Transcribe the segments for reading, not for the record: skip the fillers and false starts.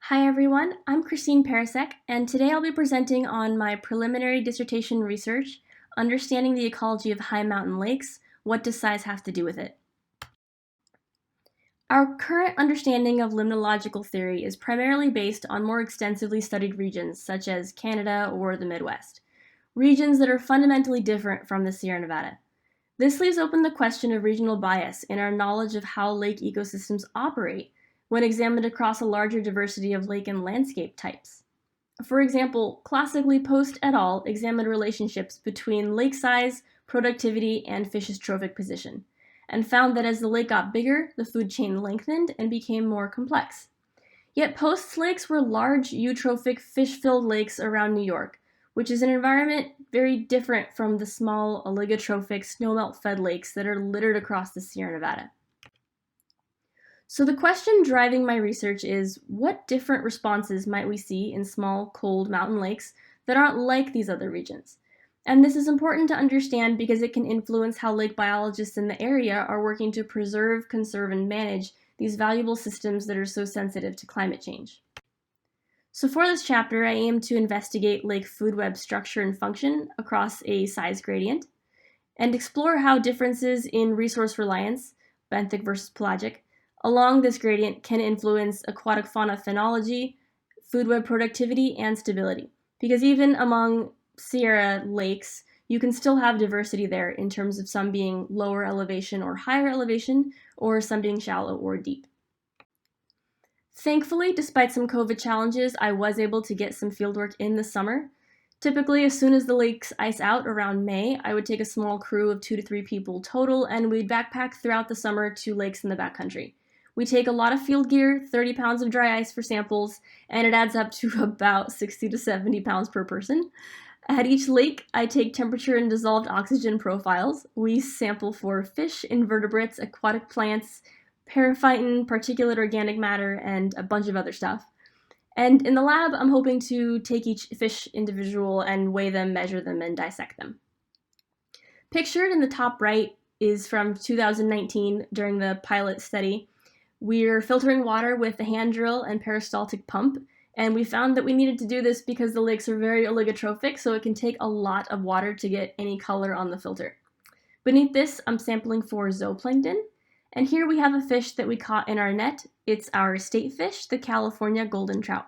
Hi everyone, I'm Christine Parisek, and today I'll be presenting on my preliminary dissertation research, Understanding the Ecology of High Mountain Lakes, What Does Size Have to Do with It? Our current understanding of limnological theory is primarily based on more extensively studied regions such as Canada or the Midwest, regions that are fundamentally different from the Sierra Nevada. This leaves open the question of regional bias in our knowledge of how lake ecosystems operate when examined across a larger diversity of lake and landscape types. For example, classically Post et al. Examined relationships between lake size, productivity, and fish's trophic position, and found that as the lake got bigger, the food chain lengthened and became more complex. Yet Post's lakes were large, eutrophic, fish-filled lakes around New York, which is an environment very different from the small, oligotrophic, snowmelt-fed lakes that are littered across the Sierra Nevada. So the question driving my research is, what different responses might we see in small, cold mountain lakes that aren't like these other regions? And this is important to understand because it can influence how lake biologists in the area are working to preserve, conserve, and manage these valuable systems that are so sensitive to climate change. So for this chapter, I aim to investigate lake food web structure and function across a size gradient, and explore how differences in resource reliance, benthic versus pelagic, along this gradient can influence aquatic fauna phenology, food web productivity, and stability. Because even among Sierra lakes, you can still have diversity there in terms of some being lower elevation or higher elevation, or some being shallow or deep. Thankfully, despite some COVID challenges, I was able to get some fieldwork in the summer. Typically, as soon as the lakes ice out around May, I would take a small crew of 2 to 3 people total, and we'd backpack throughout the summer to lakes in the backcountry. We take a lot of field gear, 30 pounds of dry ice for samples, and it adds up to about 60 to 70 pounds per person. At each lake, I take temperature and dissolved oxygen profiles. We sample for fish, invertebrates, aquatic plants, periphyton, particulate organic matter, and a bunch of other stuff. And in the lab, I'm hoping to take each fish individual and weigh them, measure them, and dissect them. Pictured in the top right is from 2019 during the pilot study. We're filtering water with a hand drill and peristaltic pump, and we found that we needed to do this because the lakes are very oligotrophic, so it can take a lot of water to get any color on the filter. Beneath this, I'm sampling for zooplankton, and here we have a fish that we caught in our net. It's our state fish, the California golden trout.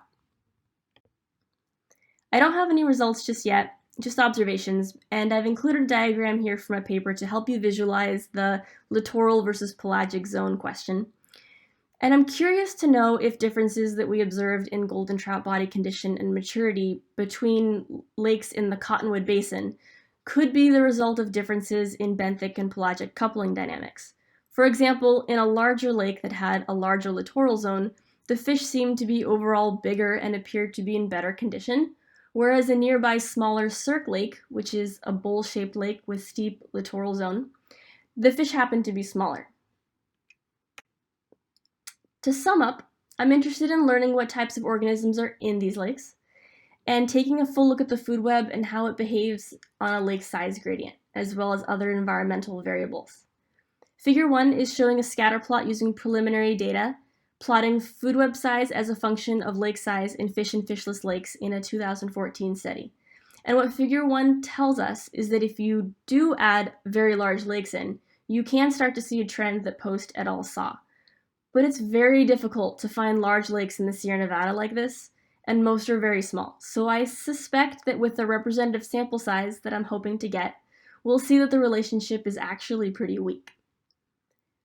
I don't have any results just yet, just observations, and I've included a diagram here from a paper to help you visualize the littoral versus pelagic zone question. And I'm curious to know if differences that we observed in golden trout body condition and maturity between lakes in the Cottonwood Basin could be the result of differences in benthic and pelagic coupling dynamics. For example, in a larger lake that had a larger littoral zone, the fish seemed to be overall bigger and appeared to be in better condition, whereas a nearby smaller cirque lake, which is a bowl-shaped lake with steep littoral zone, the fish happened to be smaller. To sum up, I'm interested in learning what types of organisms are in these lakes, and taking a full look at the food web and how it behaves on a lake size gradient, as well as other environmental variables. Figure 1 is showing a scatter plot using preliminary data, plotting food web size as a function of lake size in fish and fishless lakes in a 2014 study. And what figure 1 tells us is that if you do add very large lakes in, you can start to see a trend that Post et al. Saw. But it's very difficult to find large lakes in the Sierra Nevada like this, and most are very small. So I suspect that with the representative sample size that I'm hoping to get, we'll see that the relationship is actually pretty weak.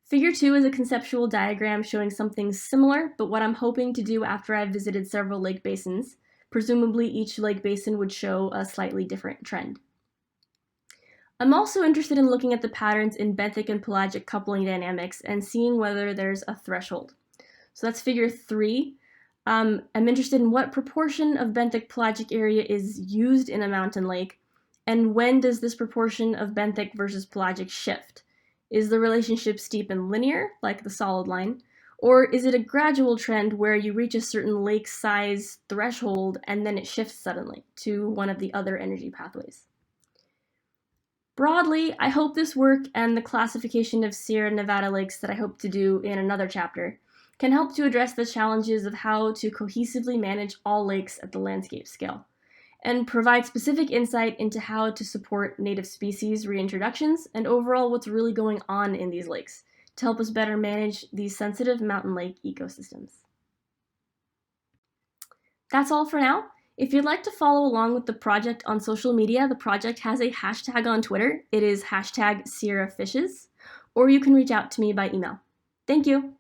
Figure 2 is a conceptual diagram showing something similar, but what I'm hoping to do after I've visited several lake basins. Presumably each lake basin would show a slightly different trend. I'm also interested in looking at the patterns in benthic and pelagic coupling dynamics and seeing whether there's a threshold. So that's figure 3. I'm interested in what proportion of benthic pelagic area is used in a mountain lake, and when does this proportion of benthic versus pelagic shift? Is the relationship steep and linear, like the solid line, or is it a gradual trend where you reach a certain lake size threshold and then it shifts suddenly to one of the other energy pathways? Broadly, I hope this work and the classification of Sierra Nevada lakes that I hope to do in another chapter can help to address the challenges of how to cohesively manage all lakes at the landscape scale, and provide specific insight into how to support native species reintroductions and overall what's really going on in these lakes to help us better manage these sensitive mountain lake ecosystems. That's all for now. If you'd like to follow along with the project on social media, the project has a hashtag on Twitter. It is hashtag SierraFishes, or you can reach out to me by email. Thank you.